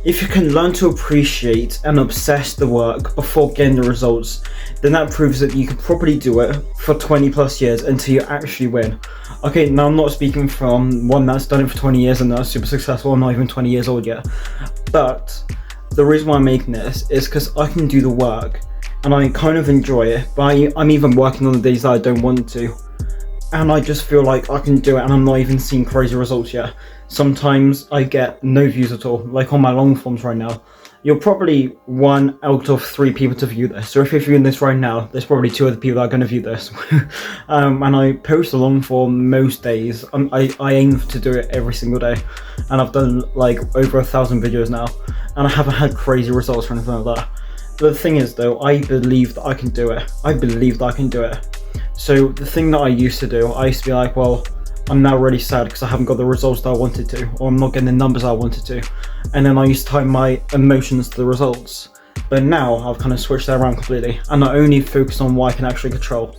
If you can learn to appreciate and obsess the work before getting the results, then that proves that you can probably do it for 20 plus years until you actually win. Okay, now I'm not speaking from one that's done it for 20 years and that's super successful. I'm not even 20 years old yet. But the reason why I'm making this is because I can do the work and I kind of enjoy it, but I'm even working on the days that I don't want to. And I just feel like I can do it and I'm not even seeing crazy results yet. Sometimes I get no views at all, like on my long forms right now. You're probably 1 out of 3 people to view this. So if you're viewing this right now, there's probably 2 other people that are going to view this. And I post a long form most days. I aim to do it every single day. And I've done like over 1,000 videos now. And I haven't had crazy results or anything like that. But the thing is though, I believe that I can do it. I believe that I can do it. So the thing that I used to do, I used to be like, well, I'm now really sad because I haven't got the results that I wanted to, or I'm not getting the numbers I wanted to. And then I used to tie my emotions to the results. But now I've kind of switched that around completely, and I only focus on what I can actually control.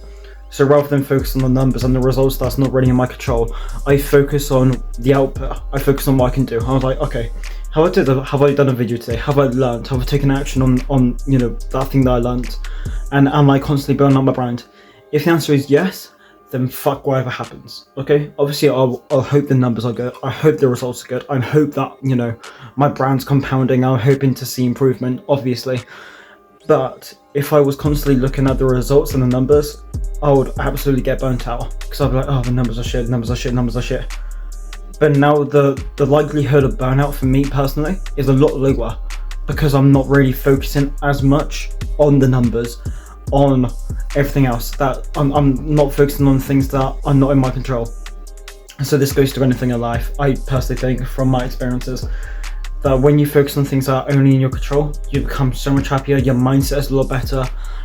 So rather than focus on the numbers and the results that's not really in my control, I focus on the output. I focus on what I can do. I was like, okay, have I done a video today? Have I learned? Have I taken action on that thing that I learned? And am I constantly building up my brand? If the answer is yes, then fuck whatever happens, okay? Obviously, I'll hope the numbers are good. I hope the results are good. I hope that, my brand's compounding. I'm hoping to see improvement, obviously. But if I was constantly looking at the results and the numbers, I would absolutely get burnt out. Because I'd be like, oh, the numbers are shit, numbers are shit, numbers are shit. But now the likelihood of burnout for me personally is a lot lower. Because I'm not really focusing as much on the numbers, on everything else, that I'm not focusing on things that are not in my control. So this goes to anything in life. I personally think from my experiences that when you focus on things that are only in your control, you become so much happier, your mindset is a lot better,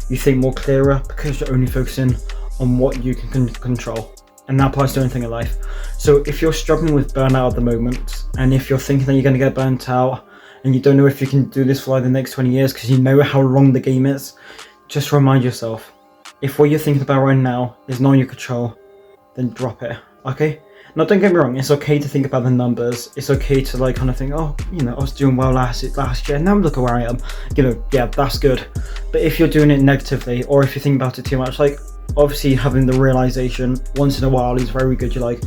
you think more clearer because you're only focusing on what you can control. And that applies to anything in life. So if you're struggling with burnout at the moment, and if you're thinking that you're going to get burnt out and you don't know if you can do this for like the next 20 years because you know how long the game is, just remind yourself, if what you're thinking about right now is not in your control, then drop it, okay? Now don't get me wrong, it's okay to think about the numbers, it's okay to like kind of think, oh, I was doing well last year, now look at where I am, yeah, that's good. But if you're doing it negatively, or if you think about it too much, like, obviously having the realization once in a while is very good. You're like,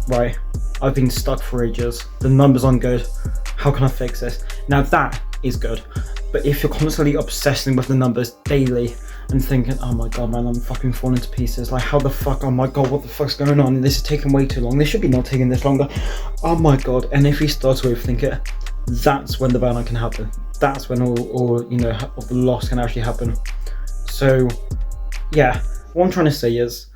right, I've been stuck for ages, the numbers aren't good, how can I fix this? Now that is good. But if you're constantly obsessing with the numbers daily and thinking, oh my god, man, I'm fucking falling to pieces, like how the fuck, oh my god, what the fuck's going on? This is taking way too long, this should be not taking this longer, oh my god. And if you start to overthink it, that's when the burnout can happen. That's when all the loss can actually happen. So yeah, what I'm trying to say is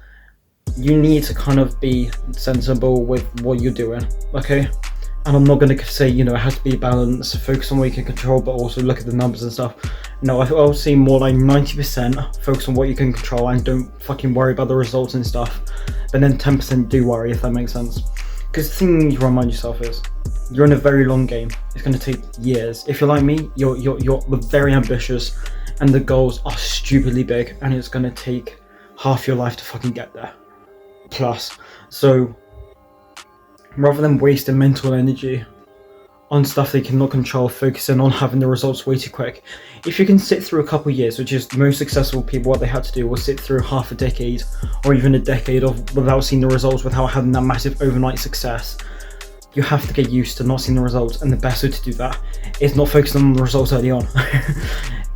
you need to kind of be sensible with what you're doing, okay? And I'm not going to say, it has to be a balance, focus on what you can control, but also look at the numbers and stuff. No, I'll say more like 90% focus on what you can control and don't fucking worry about the results and stuff. But then 10% do worry, if that makes sense. Because the thing you need to remind yourself is, you're in a very long game. It's going to take years. If you're like me, you're very ambitious and the goals are stupidly big and it's going to take half your life to fucking get there. Plus. So rather than wasting mental energy on stuff they cannot control, focusing on having the results way too quick. If you can sit through a couple of years, which is the most successful people, what they had to do was sit through half a decade or even a decade without seeing the results, without having that massive overnight success. You have to get used to not seeing the results, and the best way to do that is not focusing on the results early on.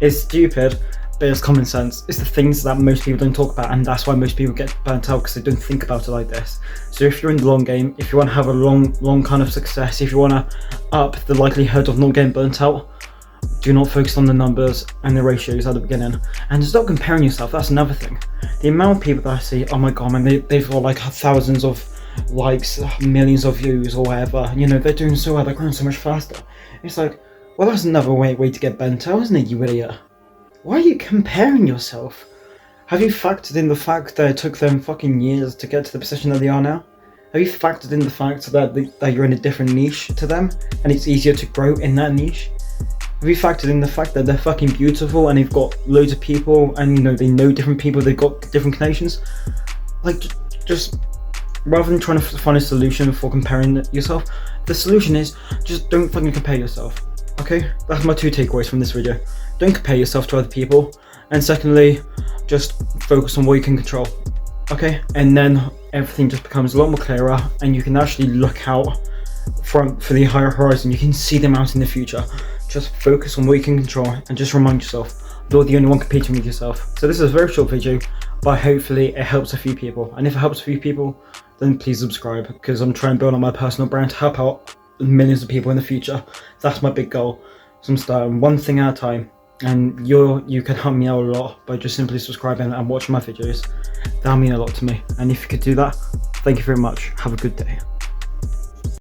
It's stupid, but it's common sense. It's the things that most people don't talk about, and that's why most people get burnt out, because they don't think about it like this. So if you're in the long game, if you want to have a long kind of success, if you want to up the likelihood of not getting burnt out, do not focus on the numbers and the ratios at the beginning, and stop comparing yourself. That's another thing. The amount of people that I see, oh my god, man, they've got like thousands of likes, millions of views or whatever, they're doing so well, they're growing so much faster. It's like, well, that's another way to get burnt out, isn't it, you idiot? Why are you comparing yourself? Have you factored in the fact that it took them fucking years to get to the position that they are now? Have you factored in the fact that you're in a different niche to them and it's easier to grow in that niche? Have you factored in the fact that they're fucking beautiful and they've got loads of people and they know different people, they've got different connections? Like, just rather than trying to find a solution for comparing yourself, the solution is just don't fucking compare yourself. Okay, that's my 2 takeaways from this video. Don't compare yourself to other people, and secondly, just focus on what you can control. Okay, and then everything just becomes a lot more clearer, and you can actually look out for the higher horizon. You can see them out in the future. Just focus on what you can control, and just remind yourself you're the only one competing with yourself. So this is a very short video, but hopefully it helps a few people. And if it helps a few people, then please subscribe, because I'm trying to build on my personal brand to help out millions of people in the future. That's my big goal. So I'm starting one thing at a time, and you can help me out a lot by just simply subscribing and watching my videos. That'll mean a lot to me, and if you could do that, thank you very much. Have a good day.